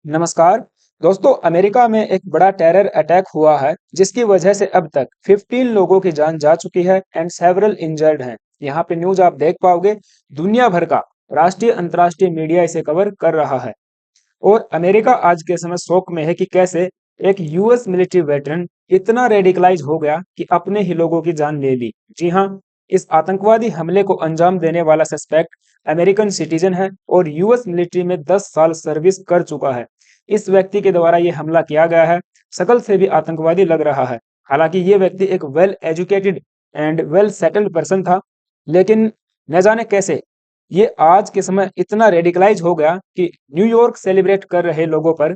नमस्कार दोस्तों। अमेरिका में एक बड़ा टेरर अटैक हुआ है जिसकी वजह से अब तक 15 लोगों की जान जा चुकी है एंड सेवरल इंजर्ड हैं। यहाँ पे न्यूज आप देख पाओगे। दुनिया भर का राष्ट्रीय अंतर्राष्ट्रीय मीडिया इसे कवर कर रहा है और अमेरिका आज के समय शोक में है कि कैसे एक यूएस मिलिट्री वेटरन इतना रेडिकलाइज हो गया कि अपने ही लोगों की जान ले ली। जी हाँ, इस आतंकवादी हमले को अंजाम देने वाला सस्पेक्ट अमेरिकन सिटीजन है और यूएस मिलिट्री में 10 साल सर्विस कर चुका है। इस व्यक्ति के द्वारा ये हमला किया गया है। शकल से भी आतंकवादी लग रहा है। हालांकि ये व्यक्ति एक well educated and well settled person था, लेकिन न जाने कैसे ये आज के समय इतना रेडिकलाइज हो गया कि न्यूयॉर्क सेलिब्रेट कर रहे लोगों पर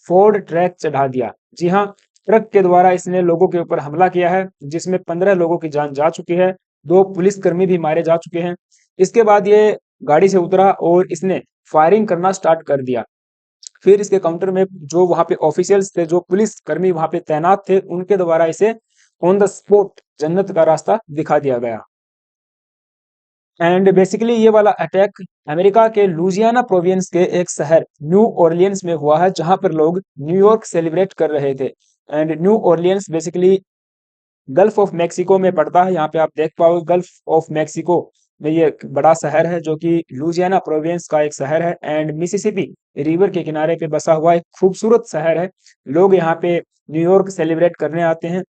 फोर्ड ट्रैक चढ़ा दिया। जी हाँ, ट्रक के द्वारा इसने लोगों के ऊपर हमला किया है जिसमें 15 लोगों की जान जा चुकी है। 2 पुलिसकर्मी भी मारे जा चुके हैं। इसके बाद ये गाड़ी से उतरा और इसने फायरिंग करना स्टार्ट कर दिया। फिर इसके काउंटर में जो वहां पे ऑफिशियल्स थे, जो पुलिसकर्मी वहां पे तैनात थे, उनके द्वारा इसे ऑन द स्पॉट जन्नत का रास्ता दिखा दिया गया। एंड बेसिकली ये वाला अटैक अमेरिका के लुजियाना प्रोविंस के एक शहर न्यू ऑरलियंस में हुआ है, जहां पर लोग न्यूयॉर्क सेलिब्रेट कर रहे थे। And new Orleans basically gulf of Mexico में पड़ता है। यहाँ पे आप देख पाओगे गल्फ ऑफ मेक्सिको में ये एक बड़ा शहर है जो कि लुजियाना प्रोविंस का एक शहर है एंड मिसिसिपी रिवर के किनारे पे बसा हुआ एक खूबसूरत शहर है। लोग यहाँ पे न्यूयॉर्क सेलिब्रेट करने आते हैं।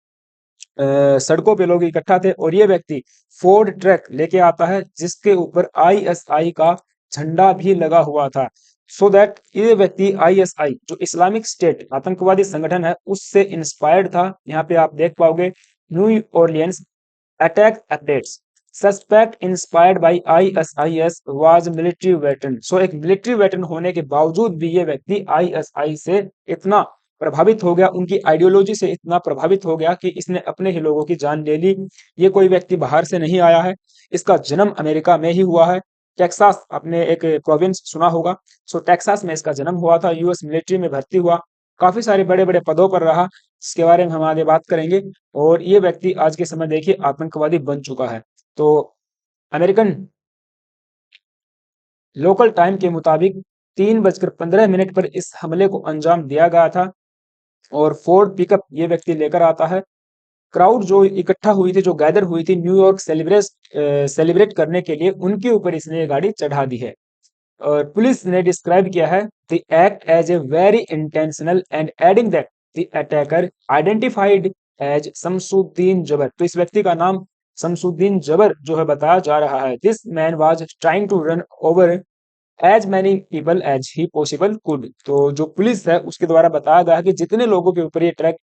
सड़कों पे लोग इकट्ठा थे और ये व्यक्ति फोर्ड ट्रक लेके आता है जिसके ऊपर आईएसआई का झंडा भी लगा हुआ था। सो दैट ये व्यक्ति आईएसआई जो इस्लामिक स्टेट आतंकवादी संगठन है उससे इंस्पायर्ड था। यहाँ पे आप देख पाओगे New Orleans attack updates. Suspect inspired by ISIS was military veteran. So एक मिलिट्री वेटरन होने के बावजूद भी ये व्यक्ति आईएसआई से इतना प्रभावित हो गया, उनकी आइडियोलॉजी से इतना प्रभावित हो गया कि इसने अपने ही लोगों की जान ले ली। ये कोई व्यक्ति बाहर से नहीं आया है। इसका जन्म अमेरिका में ही हुआ है। टेक्सास, आपने एक प्रोविंस सुना होगा। सो टेक्सास में इसका जन्म हुआ था। यूएस मिलिट्री में भर्ती हुआ। काफी सारे बड़े बड़े पदों पर रहा, जिसके बारे में हम आगे बात करेंगे। और ये व्यक्ति आज के समय देखिए आतंकवादी बन चुका है। तो अमेरिकन लोकल टाइम के मुताबिक 3:15 पर इस हमले को अंजाम दिया गया था और फोर्ड पिकअप ये व्यक्ति लेकर आता है। क्राउड जो इकट्ठा हुई थी, जो गैदर हुई थी न्यूयॉर्क सेलिब्रेट करने के लिए, उनके ऊपर इसने ये गाड़ी चढ़ा दी है। और पुलिस ने डिस्क्राइब किया है the act as a very intentional and adding that the attacker identified as Shamsuddin Jabbar. तो इस व्यक्ति का नाम शमसुद्दीन जबर जो है बताया जा रहा है। This man was trying to run over as many people as he possible could. तो जो पुलिस है उसके द्वारा बताया गया है कि जितने लोगों के ऊपर ये ट्रक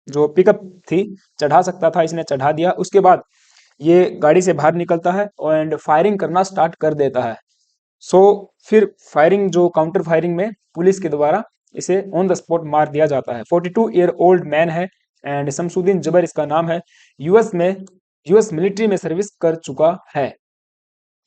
जो पिकअप थी चढ़ा सकता था, इसने चढ़ा दिया। उसके बाद ये गाड़ी से बाहर निकलता है एंड फायरिंग करना स्टार्ट कर देता है। सो फिर फायरिंग जो काउंटर फायरिंग में पुलिस के द्वारा इसे ऑन द स्पॉट मार दिया जाता है। 42 ईयर ओल्ड मैन है एंड शमसुद्दीन जबर इसका नाम है। यूएस में यूएस मिलिट्री में सर्विस कर चुका है।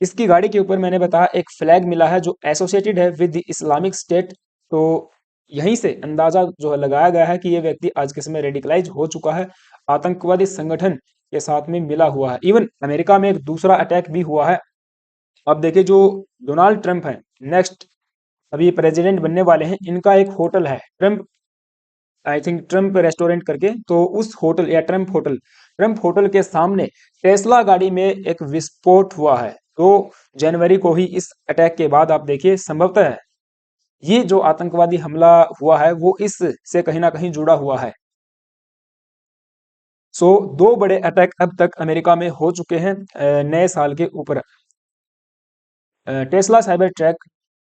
इसकी गाड़ी के ऊपर मैंने बताया एक फ्लैग मिला है जो एसोसिएटेड है विद द इस्लामिक स्टेट। तो यहीं से अंदाजा जो है लगाया गया है कि ये व्यक्ति आज के समय रेडिकलाइज हो चुका है, आतंकवादी संगठन के साथ में मिला हुआ है। इवन अमेरिका में एक दूसरा अटैक भी हुआ है। अब देखिए जो डोनाल्ड ट्रंप है, नेक्स्ट अभी प्रेसिडेंट बनने वाले हैं, इनका एक होटल है Trump, I think Trump restaurant करके। तो उस होटल या ट्रंप होटल के सामने टेस्ला गाड़ी में एक विस्फोट हुआ है। 2 जनवरी को ही इस अटैक के बाद आप देखिए संभवतः ये जो आतंकवादी हमला हुआ है वो इस से कहीं ना कहीं जुड़ा हुआ है। सो 2 बड़े अटैक अब तक अमेरिका में हो चुके हैं नए साल के ऊपर। टेस्ला साइबर ट्रक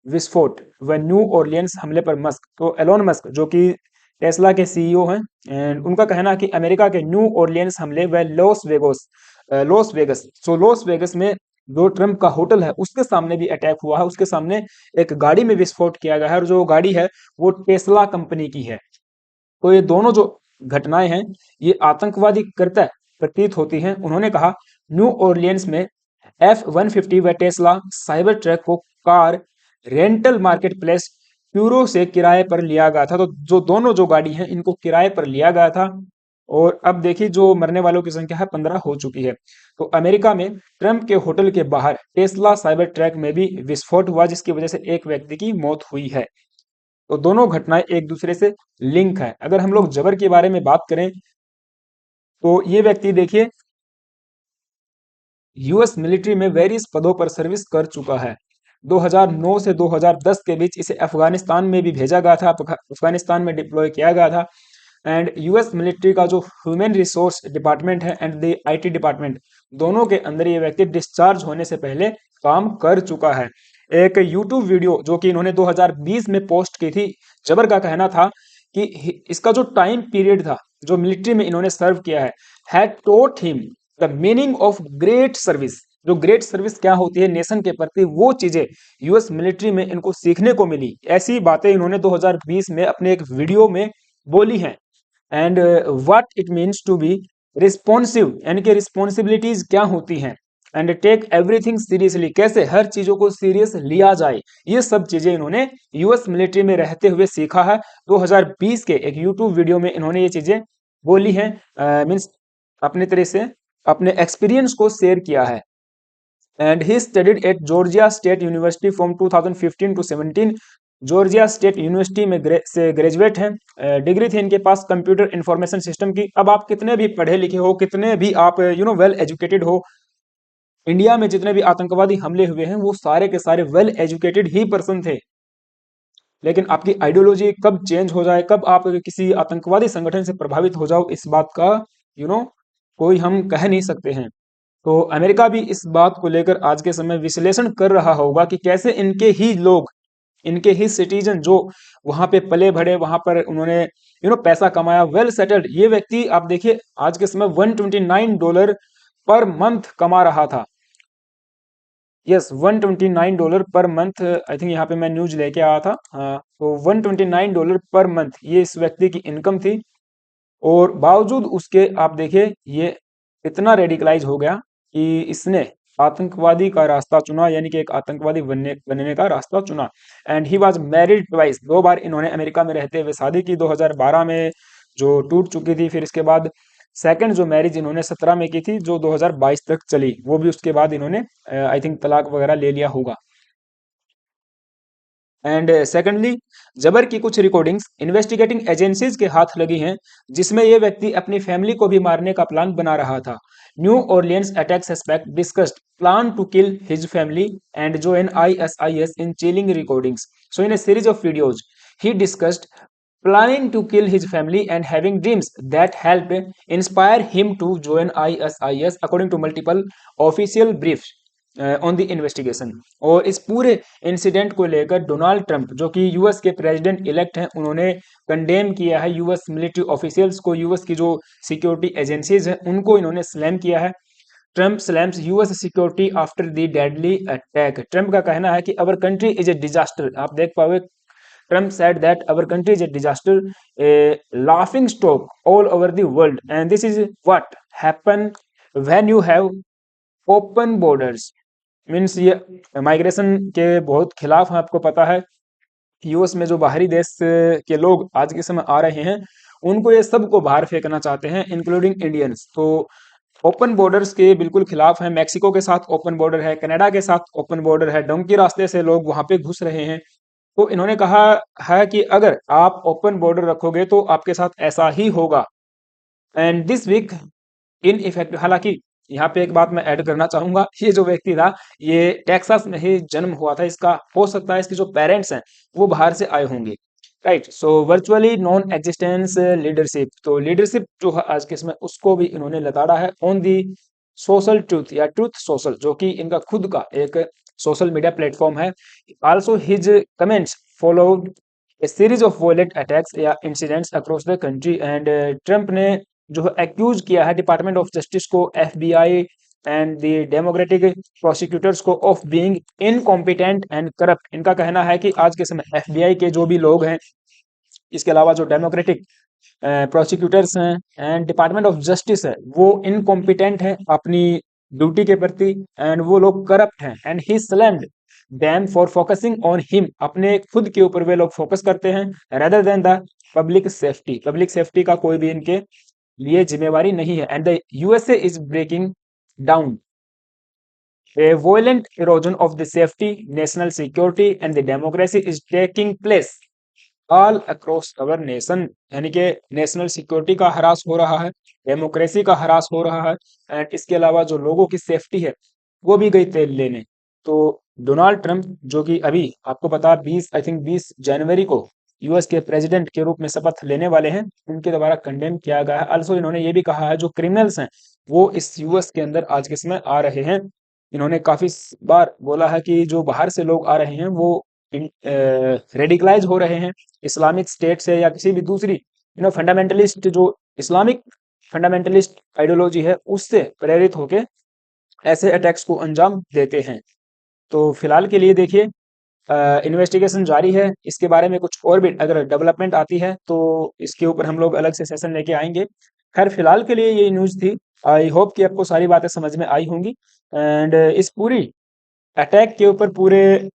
विस्फोट व न्यू ऑरलियंस हमले पर मस्क। तो एलोन मस्क जो कि टेस्ला के सीईओ हैं एंड उनका कहना है कि अमेरिका के न्यू ऑरलियंस हमले व Las Vegas so Las Vegas में जो ट्रंप का होटल है उसके सामने भी अटैक हुआ है। उसके सामने एक गाड़ी में विस्फोट किया गया है और जो गाड़ी है वो टेस्ला कंपनी की है। तो ये दोनों जो घटनाएं हैं ये आतंकवादी कृत्य प्रतीत होती हैं। उन्होंने कहा न्यू ऑरलियंस में F-150 व टेस्ला साइबर ट्रक को car rental market place furrow से किराए पर लिया गया था। तो जो दोनों जो गाड़ी हैं इनको किराए पर लिया गया था। और अब देखिए जो मरने वालों की संख्या है 15 हो चुकी है। तो अमेरिका में ट्रंप के होटल के बाहर टेस्ला साइबर ट्रक में भी विस्फोट हुआ जिसकी वजह से एक व्यक्ति की मौत हुई है। तो दोनों घटनाएं एक दूसरे से लिंक है। अगर हम लोग जबर के बारे में बात करें तो ये व्यक्ति देखिए यूएस मिलिट्री में वेरियस पदों पर सर्विस कर चुका है। 2009 से 2010 के बीच इसे अफगानिस्तान में भी भेजा गया था, अफगानिस्तान में डिप्लॉय किया गया था। एंड यूएस मिलिट्री का जो ह्यूमन रिसोर्स डिपार्टमेंट है एंड द आईटी डिपार्टमेंट, दोनों के अंदर ये व्यक्ति डिस्चार्ज होने से पहले काम कर चुका है। एक यूट्यूब वीडियो जो कि इन्होंने 2020 में पोस्ट की थी, जबर का कहना था कि इसका जो टाइम पीरियड था जो मिलिट्री में इन्होंने सर्व किया है, had taught him the meaning of great service. जो ग्रेट सर्विस क्या होती है नेशन के प्रति, वो चीजें यूएस मिलिट्री में इनको सीखने को मिली। ऐसी बातें इन्होंने 2020 में अपने एक वीडियो में बोली हैं। And what it means to be responsive, यानी कि रिस्पॉन्सिबिलिटीज क्या होती हैं, एंड टेक एवरीथिंग सीरियसली, कैसे हर चीजों को सीरियस लिया जाए, ये सब चीजें इन्होंने यूएस मिलिट्री में रहते हुए सीखा है। 2020 के एक यूट्यूब वीडियो में इन्होंने ये चीजें बोली हैं, मीन्स अपने तरह से अपने एक्सपीरियंस को शेयर किया है। And he studied at Georgia State University from 2015 to 17। Georgia State University में से ग्रेजुएट हैं। डिग्री थी इनके पास कंप्यूटर इंफॉर्मेशन सिस्टम की। अब आप कितने भी पढ़े लिखे हो, कितने भी आप वेल एजुकेटेड हो, इंडिया में जितने भी आतंकवादी हमले हुए हैं वो सारे के सारे वेल एजुकेटेड ही पर्सन थे। लेकिन आपकी आइडियोलॉजी कब चेंज हो जाए, कब आप किसी आतंकवादी संगठन से प्रभावित हो जाओ, इस बात का कोई हम कह नहीं सकते हैं। तो अमेरिका भी इस बात को लेकर आज के समय विश्लेषण कर रहा होगा कि कैसे इनके ही लोग, इनके ही सिटीजन जो वहां पे पले बढ़े, वहां पर उन्होंने पैसा कमाया, वेल सेटल्ड, ये व्यक्ति आप देखिए आज के समय $129 पर मंथ कमा रहा था। Yes, $129 per month. I think यहाँ पे मैं न्यूज लेके आया था। हाँ, तो $129 पर मंथ ये इस व्यक्ति की इनकम थी। और बावजूद उसके आप देखिए ये इतना रेडिकलाइज हो गया कि इसने आतंकवादी का रास्ता चुना, यानी कि एक आतंकवादी बनने का रास्ता चुना। And he was married twice, 2 बार इन्होंने अमेरिका में रहते हुए शादी की। 2012 में जो टूट चुकी थी, फिर इसके बाद सेकंड जो मैरिज इन्होंने 17 में की थी, जो 2022 तक चली, वो भी उसके बाद इन्होंने आई थिंक तलाक वगैरह ले लिया होगा। एंड सेकंडली, जबर की कुछ रिकॉर्डिंग्स इन्वेस्टिगेटिंग एजेंसीज के हाथ लगी हैं, जिसमें यह व्यक्ति अपनी फैमिली को भी मारने का प्लान बना रहा था। New Orleans attack suspect discussed plan to kill his family and join ISIS in chilling recordings. So in a series of videos, he discussed planning to kill his family and having dreams that helped inspire him to join ISIS, according to multiple official briefs on the investigation. और इस पूरे incident को लेकर Donald Trump, जो कि US के president elect हैं, उन्होंने कंडेम किया है यूएस मिलिट्री ऑफिशियल्स को, यूएस की जो सिक्योरिटी एजेंसीज हैं उनको इन्होंने स्लैम किया है। Trump slams US security after the deadly attack. Trump का कहना है कि our country is a disaster. आप देख पाओगे Trump said that our country is a disaster, a laughing stock all over the world, and this is what happen when you have open borders। Means ये migration के बहुत खिलाफ है। आपको पता है यूएस में जो बाहरी देश के लोग आज के समय आ रहे हैं, उनको ये सबको बाहर फेंकना चाहते हैं, इंक्लूडिंग इंडियंस। तो ओपन बॉर्डर्स के बिल्कुल खिलाफ है। मैक्सिको के साथ ओपन बॉर्डर है, कनाडा के साथ ओपन बॉर्डर है, डोंकी रास्ते से लोग वहां पे घुस रहे हैं। तो इन्होंने कहा है कि अगर आप ओपन बॉर्डर रखोगे तो आपके साथ ऐसा ही होगा। And this week in effect, हालांकि यहाँ पे एक बात मैं ऐड करना चाहूंगा, ये जो व्यक्ति था ये टेक्सास में ही जन्म हुआ था इसका। हो सकता है इसके जो पेरेंट्स हैं वो बाहर से आए होंगे, राइट। सो वर्चुअली नॉन एग्जिस्टेंस लीडरशिप, तो लीडरशिप जो है आज के समय उसको भी इन्होंने लताड़ा है ऑन दी सोशल ट्रूथ या ट्रूथ सोशल, जो कि इनका खुद का एक सोशल मीडिया प्लेटफॉर्म है। Also his comments followed a series of violent attacks या incidents across the country. And Trump ने जो है एक्यूज किया है डिपार्टमेंट ऑफ जस्टिस को, FBI and the Democratic prosecutors को of being incompetent and corrupt. इनका कहना है कि आज के समय एफबीआई के जो भी लोग हैं, इसके अलावा जो डेमोक्रेटिक प्रोसिक्यूटर्स हैं एंड डिपार्टमेंट ऑफ जस्टिस है, वो इनकॉम्पिटेंट है अपनी ड्यूटी के प्रति, एंड वो लोग करप्ट हैं। And he slammed them for focusing on him, अपने खुद के ऊपर वे लोग फोकस करते हैं, rather than the public safety. Public safety का कोई भी इनके लिए जिम्मेवारी नहीं है। And the USA is breaking down a violent erosion of the safety, national security and the democracy is taking place all across our nation, यानी कि नेशनल सिक्योरिटी का हरास हो रहा है, डेमोक्रेसी का हरास हो रहा है, एंड इसके अलावा जो लोगों की सेफ्टी है वो भी गई तेल लेने। तो डोनाल्ड ट्रंप, जो कि अभी आपको पता 20 जनवरी को यूएस के प्रेसिडेंट के रूप में शपथ लेने वाले हैं, उनके द्वारा कंडेम किया गया है। ऑल्सो इन्होंने ये भी कहा है जो क्रिमिनल्स हैं वो इस यूएस के अंदर आज के समय आ रहे हैं। इन्होंने काफी बार बोला है कि जो बाहर से लोग आ रहे हैं वो रेडिकलाइज हो रहे हैं इस्लामिक स्टेट से या किसी भी दूसरी फंडामेंटलिस्ट जो इस्लामिक फंडामेंटलिस्ट आइडियोलॉजी है उससे प्रेरित होके ऐसे अटैक्स को अंजाम देते हैं। तो फिलहाल के लिए देखिए इन्वेस्टिगेशन जारी है, इसके बारे में कुछ और भी अगर डेवलपमेंट आती है तो इसके ऊपर हम लोग अलग से सेशन लेके आएंगे। खैर फिलहाल के लिए ये न्यूज़ थी। आई होप कि आपको सारी बातें समझ में आई होंगी, एंड इस पूरी अटैक के ऊपर, पूरे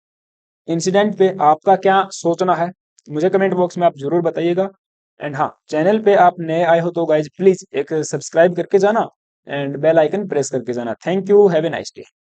इंसिडेंट पे आपका क्या सोचना है मुझे कमेंट बॉक्स में आप जरूर बताइएगा। एंड हाँ, चैनल पे आप नए आए हो तो गाइज प्लीज एक सब्सक्राइब करके जाना एंड बेल आइकन प्रेस करके जाना। Thank you, have a nice day.